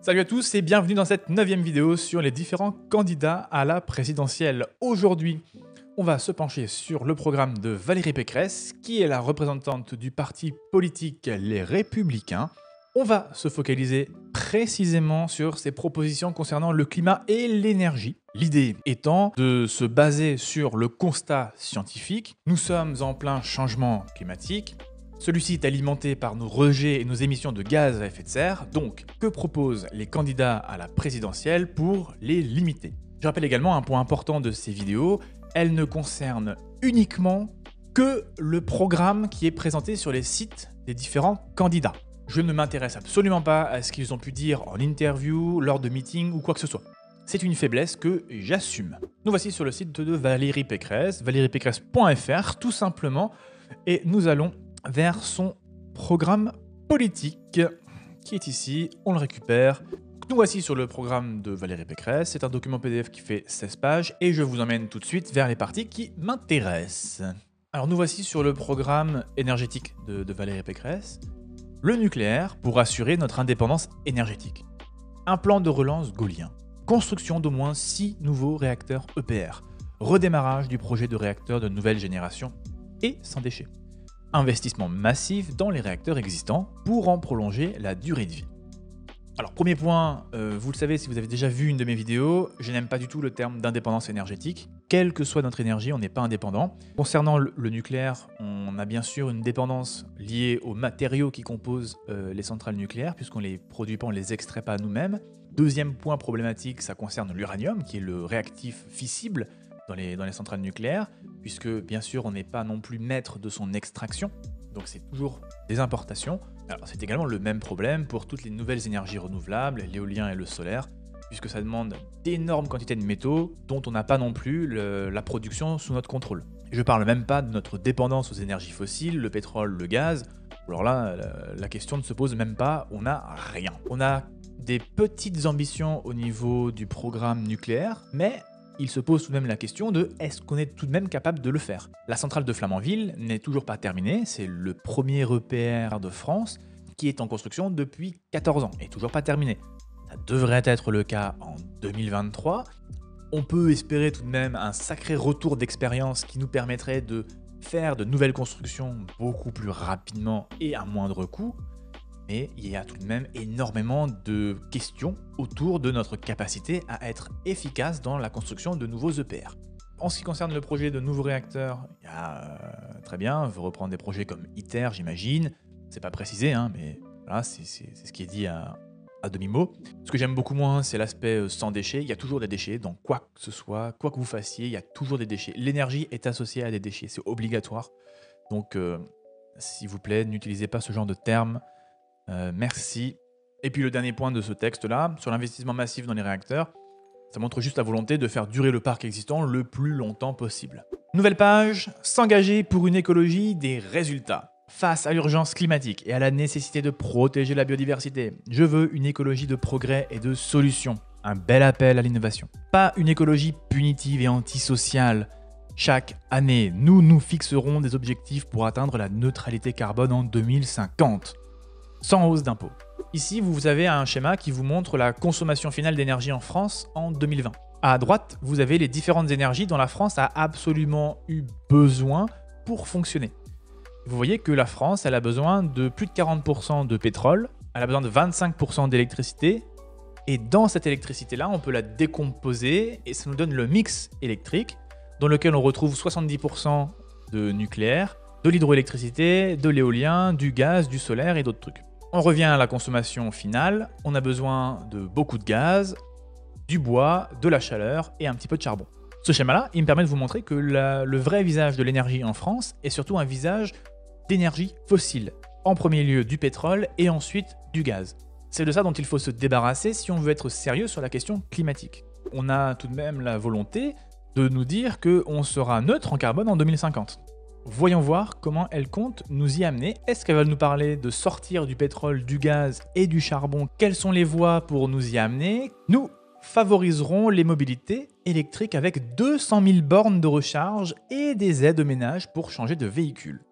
Salut à tous et bienvenue dans cette 9e vidéo sur les différents candidats à la présidentielle. Aujourd'hui, on va se pencher sur le programme de Valérie Pécresse, qui est la représentante du parti politique Les Républicains. On va se focaliser précisément sur ses propositions concernant le climat et l'énergie. L'idée étant de se baser sur le constat scientifique. Nous sommes en plein changement climatique. Celui-ci est alimenté par nos rejets et nos émissions de gaz à effet de serre, donc que proposent les candidats à la présidentielle pour les limiter? Je rappelle également un point important de ces vidéos, elles ne concernent uniquement que le programme qui est présenté sur les sites des différents candidats. Je ne m'intéresse absolument pas à ce qu'ils ont pu dire en interview, lors de meetings ou quoi que ce soit. C'est une faiblesse que j'assume. Nous voici sur le site de Valérie Pécresse, valériepécresse.fr tout simplement, et nous allons vers son programme politique qui est ici, on le récupère. Nous voici sur le programme de Valérie Pécresse, c'est un document PDF qui fait 16 pages et je vous emmène tout de suite vers les parties qui m'intéressent. Alors nous voici sur le programme énergétique de Valérie Pécresse. Le nucléaire pour assurer notre indépendance énergétique. Un plan de relance gaulien. Construction d'au moins 6 nouveaux réacteurs EPR. Redémarrage du projet de réacteurs de nouvelle génération et sans déchets. Investissement massif dans les réacteurs existants pour en prolonger la durée de vie. Alors premier point, vous le savez si vous avez déjà vu une de mes vidéos, je n'aime pas du tout le terme d'indépendance énergétique. Quelle que soit notre énergie, on n'est pas indépendant. Concernant le nucléaire, on a bien sûr une dépendance liée aux matériaux qui composent les centrales nucléaires, puisqu'on ne les produit pas, on ne les extrait pas nous-mêmes. Deuxième point problématique, ça concerne l'uranium, qui est le réactif fissible dans les centrales nucléaires, puisque bien sûr on n'est pas non plus maître de son extraction, donc c'est toujours des importations. Alors c'est également le même problème pour toutes les nouvelles énergies renouvelables, l'éolien et le solaire, puisque ça demande d'énormes quantités de métaux dont on n'a pas non plus la production sous notre contrôle. Je ne parle même pas de notre dépendance aux énergies fossiles, le pétrole, le gaz. Alors là, la question ne se pose même pas, on n'a rien. On a des petites ambitions au niveau du programme nucléaire, mais il se pose tout de même la question de est-ce qu'on est tout de même capable de le faire? La centrale de Flamanville n'est toujours pas terminée, c'est le premier EPR de France qui est en construction depuis 14 ans et toujours pas terminé. Ça devrait être le cas en 2023. On peut espérer tout de même un sacré retour d'expérience qui nous permettrait de faire de nouvelles constructions beaucoup plus rapidement et à moindre coût. Mais il y a tout de même énormément de questions autour de notre capacité à être efficace dans la construction de nouveaux EPR. En ce qui concerne le projet de nouveaux réacteurs, il y a très bien, on veut reprendre des projets comme ITER, j'imagine. C'est pas précisé, hein, mais voilà, c'est ce qui est dit à demi-mot. Ce que j'aime beaucoup moins, c'est l'aspect sans déchets. Il y a toujours des déchets dans quoi que ce soit, quoi que vous fassiez, il y a toujours des déchets. L'énergie est associée à des déchets, c'est obligatoire. Donc, s'il vous plaît, n'utilisez pas ce genre de termes. Merci. Et puis le dernier point de ce texte-là, sur l'investissement massif dans les réacteurs, ça montre juste la volonté de faire durer le parc existant le plus longtemps possible. Nouvelle page, s'engager pour une écologie des résultats. Face à l'urgence climatique et à la nécessité de protéger la biodiversité, je veux une écologie de progrès et de solutions. Un bel appel à l'innovation. Pas une écologie punitive et antisociale. Chaque année, nous fixerons des objectifs pour atteindre la neutralité carbone en 2050. Sans hausse d'impôts. Ici, vous avez un schéma qui vous montre la consommation finale d'énergie en France en 2020. À droite, vous avez les différentes énergies dont la France a absolument eu besoin pour fonctionner. Vous voyez que la France, elle a besoin de plus de 40% de pétrole, elle a besoin de 25% d'électricité, et dans cette électricité-là, on peut la décomposer, et ça nous donne le mix électrique, dans lequel on retrouve 70% de nucléaire, de l'hydroélectricité, de l'éolien, du gaz, du solaire et d'autres trucs. On revient à la consommation finale, on a besoin de beaucoup de gaz, du bois, de la chaleur et un petit peu de charbon. Ce schéma-là, il me permet de vous montrer que le vrai visage de l'énergie en France est surtout un visage d'énergie fossile. En premier lieu du pétrole et ensuite du gaz. C'est de ça dont il faut se débarrasser si on veut être sérieux sur la question climatique. On a tout de même la volonté de nous dire qu'on sera neutre en carbone en 2050. Voyons voir comment elle compte nous y amener. Est-ce qu'elle va nous parler de sortir du pétrole, du gaz et du charbon? Quelles sont les voies pour nous y amener? Nous favoriserons les mobilités électriques avec 200 000 bornes de recharge et des aides aux ménages pour changer de véhicule.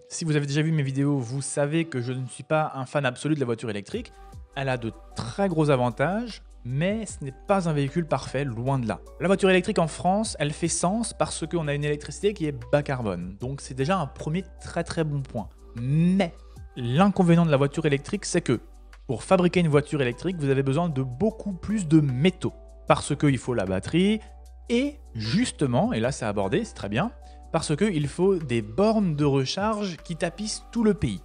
Si vous avez déjà vu mes vidéos, vous savez que je ne suis pas un fan absolu de la voiture électrique. elle a de très gros avantages, mais ce n'est pas un véhicule parfait, loin de là. La voiture électrique en France, elle fait sens parce qu'on a une électricité qui est bas carbone. Donc c'est déjà un premier très bon point. Mais l'inconvénient de la voiture électrique, c'est que pour fabriquer une voiture électrique, vous avez besoin de beaucoup plus de métaux. Parce qu'il faut la batterie et justement, et là c'est abordé, c'est très bien, parce qu'il faut des bornes de recharge qui tapissent tout le pays.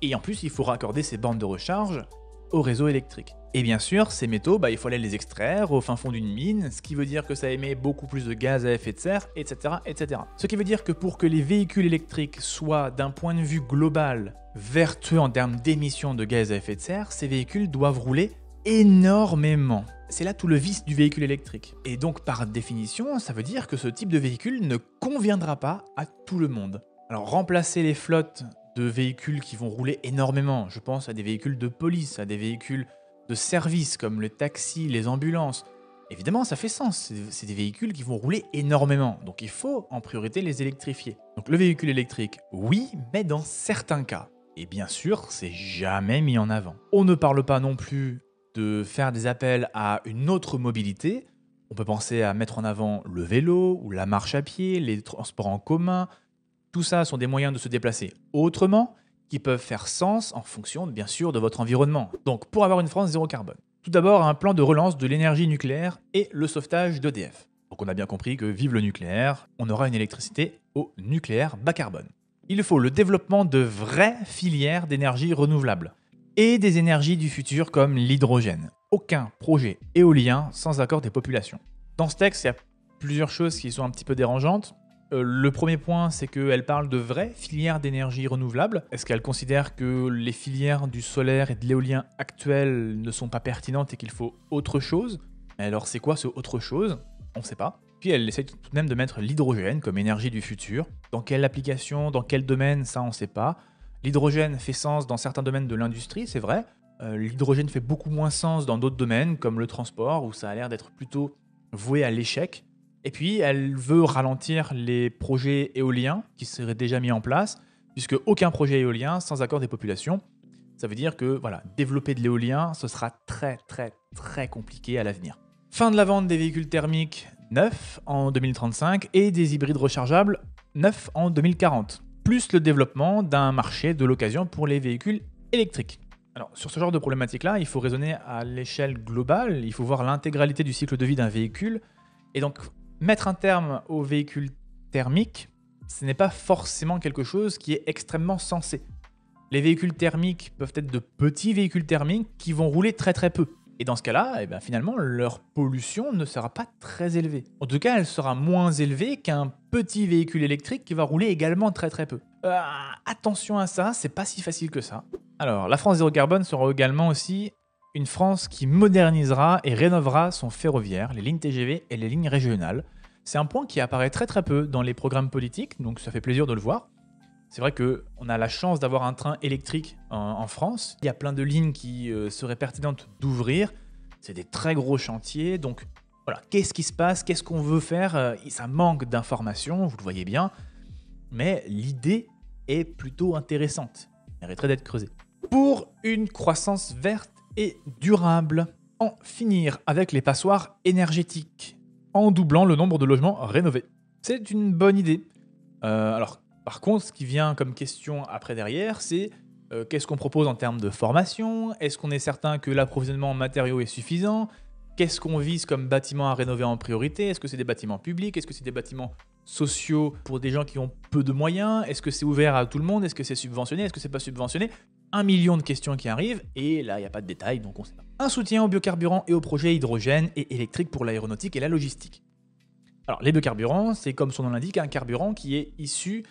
Et en plus, il faut raccorder ces bornes de recharge au réseau électrique. Et bien sûr, ces métaux, il faut aller les extraire au fin fond d'une mine, ce qui veut dire que ça émet beaucoup plus de gaz à effet de serre, etc., etc. Ce qui veut dire que pour que les véhicules électriques soient, d'un point de vue global, vertueux en termes d'émissions de gaz à effet de serre, ces véhicules doivent rouler énormément. C'est là tout le vice du véhicule électrique. Et donc, par définition, ça veut dire que ce type de véhicule ne conviendra pas à tout le monde. Alors, remplacer les flottes de véhicules qui vont rouler énormément, je pense à des véhicules de police, à des véhicules de service comme les taxis, les ambulances, évidemment ça fait sens, c'est des véhicules qui vont rouler énormément, donc il faut en priorité les électrifier. Donc le véhicule électrique, oui, mais dans certains cas. Et bien sûr, c'est jamais mis en avant. On ne parle pas non plus de faire des appels à une autre mobilité. On peut penser à mettre en avant le vélo ou la marche à pied, les transports en commun. Tout ça sont des moyens de se déplacer autrement qui peuvent faire sens en fonction, bien sûr, de votre environnement. Donc, pour avoir une France zéro carbone. Tout d'abord, un plan de relance de l'énergie nucléaire et le sauvetage d'EDF. Donc, on a bien compris que vive le nucléaire, on aura une électricité au nucléaire bas carbone. Il faut le développement de vraies filières d'énergie renouvelable et des énergies du futur comme l'hydrogène. Aucun projet éolien sans accord des populations. Dans ce texte, il y a plusieurs choses qui sont un petit peu dérangeantes. Le premier point, c'est qu'elle parle de vraies filières d'énergie renouvelable. Est-ce qu'elle considère que les filières du solaire et de l'éolien actuelles ne sont pas pertinentes et qu'il faut autre chose? Alors c'est quoi ce autre chose? On ne sait pas. Puis elle essaie tout de même de mettre l'hydrogène comme énergie du futur. Dans quelle application, dans quel domaine, ça on ne sait pas. L'hydrogène fait sens dans certains domaines de l'industrie, c'est vrai. L'hydrogène fait beaucoup moins sens dans d'autres domaines, comme le transport, où ça a l'air d'être plutôt voué à l'échec. Et puis, elle veut ralentir les projets éoliens qui seraient déjà mis en place, puisque aucun projet éolien sans accord des populations. Ça veut dire que développer de l'éolien, ce sera très compliqué à l'avenir. Fin de la vente des véhicules thermiques neufs en 2035 et des hybrides rechargeables neufs en 2040, plus le développement d'un marché de l'occasion pour les véhicules électriques. Alors, sur ce genre de problématique-là, il faut raisonner à l'échelle globale, il faut voir l'intégralité du cycle de vie d'un véhicule, et donc mettre un terme aux véhicules thermiques, ce n'est pas forcément quelque chose qui est extrêmement sensé. Les véhicules thermiques peuvent être de petits véhicules thermiques qui vont rouler très peu. Et dans ce cas-là, finalement, leur pollution ne sera pas très élevée. En tout cas, elle sera moins élevée qu'un petit véhicule électrique qui va rouler également très peu. Attention à ça, c'est pas si facile que ça. Alors, la France zéro carbone sera également aussi une France qui modernisera et rénovera son ferroviaire, les lignes TGV et les lignes régionales. C'est un point qui apparaît très peu dans les programmes politiques, donc ça fait plaisir de le voir. C'est vrai qu'on a la chance d'avoir un train électrique en France. Il y a plein de lignes qui seraient pertinentes d'ouvrir. C'est des très gros chantiers, donc voilà, qu'est-ce qui se passe? Qu'est-ce qu'on veut faire? Ça manque d'informations, vous le voyez bien, mais l'idée est plutôt intéressante. Elle mériterait d'être creusée. Pour une croissance verte et durable, en finir avec les passoires énergétiques, en doublant le nombre de logements rénovés. C'est une bonne idée. Alors, par contre, ce qui vient comme question après derrière, c'est qu'est-ce qu'on propose en termes de formation? Est-ce qu'on est certain que l'approvisionnement en matériaux est suffisant? Qu'est-ce qu'on vise comme bâtiment à rénover en priorité? Est-ce que c'est des bâtiments publics? Est-ce que c'est des bâtiments sociaux pour des gens qui ont peu de moyens? Est-ce que c'est ouvert à tout le monde? Est-ce que c'est subventionné? Est-ce que c'est pas subventionné? 1 million de questions qui arrivent, et là, il n'y a pas de détails, donc on sait pas. Un soutien aux biocarburants et aux projets hydrogène et électrique pour l'aéronautique et la logistique. Alors, les biocarburants, c'est comme son nom l'indique, un carburant qui est issu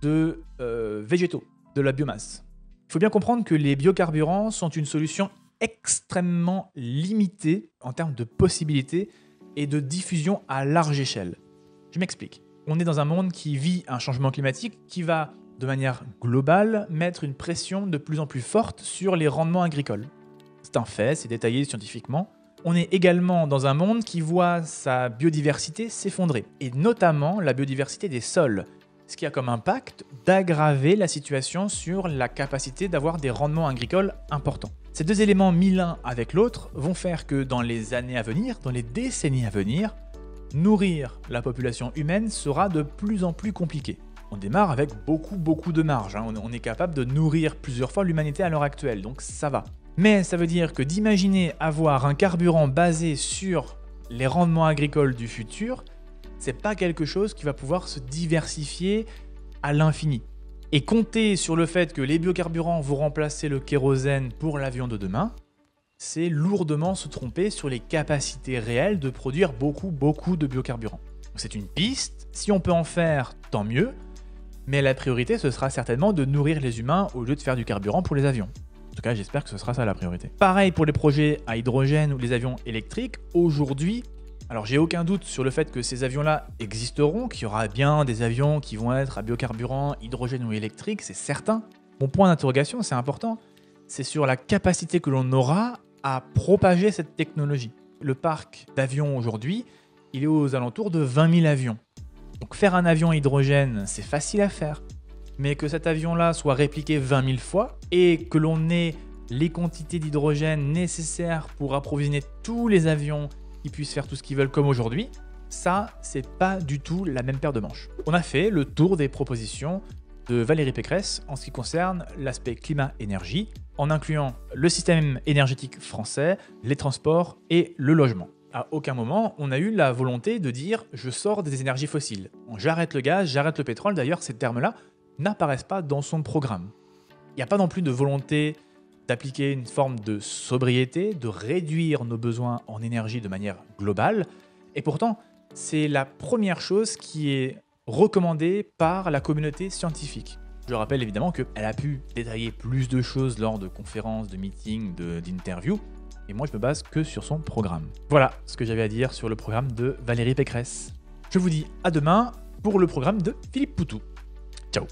de végétaux, de la biomasse. Il faut bien comprendre que les biocarburants sont une solution extrêmement limitée en termes de possibilités et de diffusion à large échelle. Je m'explique. On est dans un monde qui vit un changement climatique qui va, de manière globale, mettre une pression de plus en plus forte sur les rendements agricoles. C'est un fait, c'est détaillé scientifiquement. On est également dans un monde qui voit sa biodiversité s'effondrer, et notamment la biodiversité des sols, ce qui a comme impact d'aggraver la situation sur la capacité d'avoir des rendements agricoles importants. Ces deux éléments mis l'un avec l'autre vont faire que dans les années à venir, dans les décennies à venir, nourrir la population humaine sera de plus en plus compliqué. On démarre avec beaucoup de marge, hein. On est capable de nourrir plusieurs fois l'humanité à l'heure actuelle, donc ça va. Mais ça veut dire que d'imaginer avoir un carburant basé sur les rendements agricoles du futur, c'est pas quelque chose qui va pouvoir se diversifier à l'infini. Et compter sur le fait que les biocarburants vont remplacer le kérosène pour l'avion de demain, c'est lourdement se tromper sur les capacités réelles de produire beaucoup de biocarburants. C'est une piste, si on peut en faire, tant mieux, mais la priorité ce sera certainement de nourrir les humains au lieu de faire du carburant pour les avions. En tout cas, j'espère que ce sera ça la priorité. Pareil pour les projets à hydrogène ou les avions électriques, aujourd'hui, alors j'ai aucun doute sur le fait que ces avions-là existeront, qu'il y aura bien des avions qui vont être à biocarburant, hydrogène ou électrique, c'est certain. Mon point d'interrogation, c'est important, c'est sur la capacité que l'on aura à propager cette technologie. Le parc d'avions aujourd'hui, il est aux alentours de 20 000 avions. Donc faire un avion à hydrogène, c'est facile à faire. Mais que cet avion-là soit répliqué 20 000 fois et que l'on ait les quantités d'hydrogène nécessaires pour approvisionner tous les avions qui puissent faire tout ce qu'ils veulent comme aujourd'hui, ça, c'est pas du tout la même paire de manches. On a fait le tour des propositions de Valérie Pécresse en ce qui concerne l'aspect climat-énergie, en incluant le système énergétique français, les transports et le logement. À aucun moment, on a eu la volonté de dire « je sors des énergies fossiles ». J'arrête le gaz, j'arrête le pétrole, d'ailleurs ces termes-là n'apparaissent pas dans son programme. Il n'y a pas non plus de volonté d'appliquer une forme de sobriété, de réduire nos besoins en énergie de manière globale, et pourtant, c'est la première chose qui est recommandée par la communauté scientifique. Je rappelle évidemment qu'elle a pu détailler plus de choses lors de conférences, de meetings, d'interviews, et moi je me base que sur son programme. Voilà ce que j'avais à dire sur le programme de Valérie Pécresse. Je vous dis à demain pour le programme de Philippe Poutou. Ciao.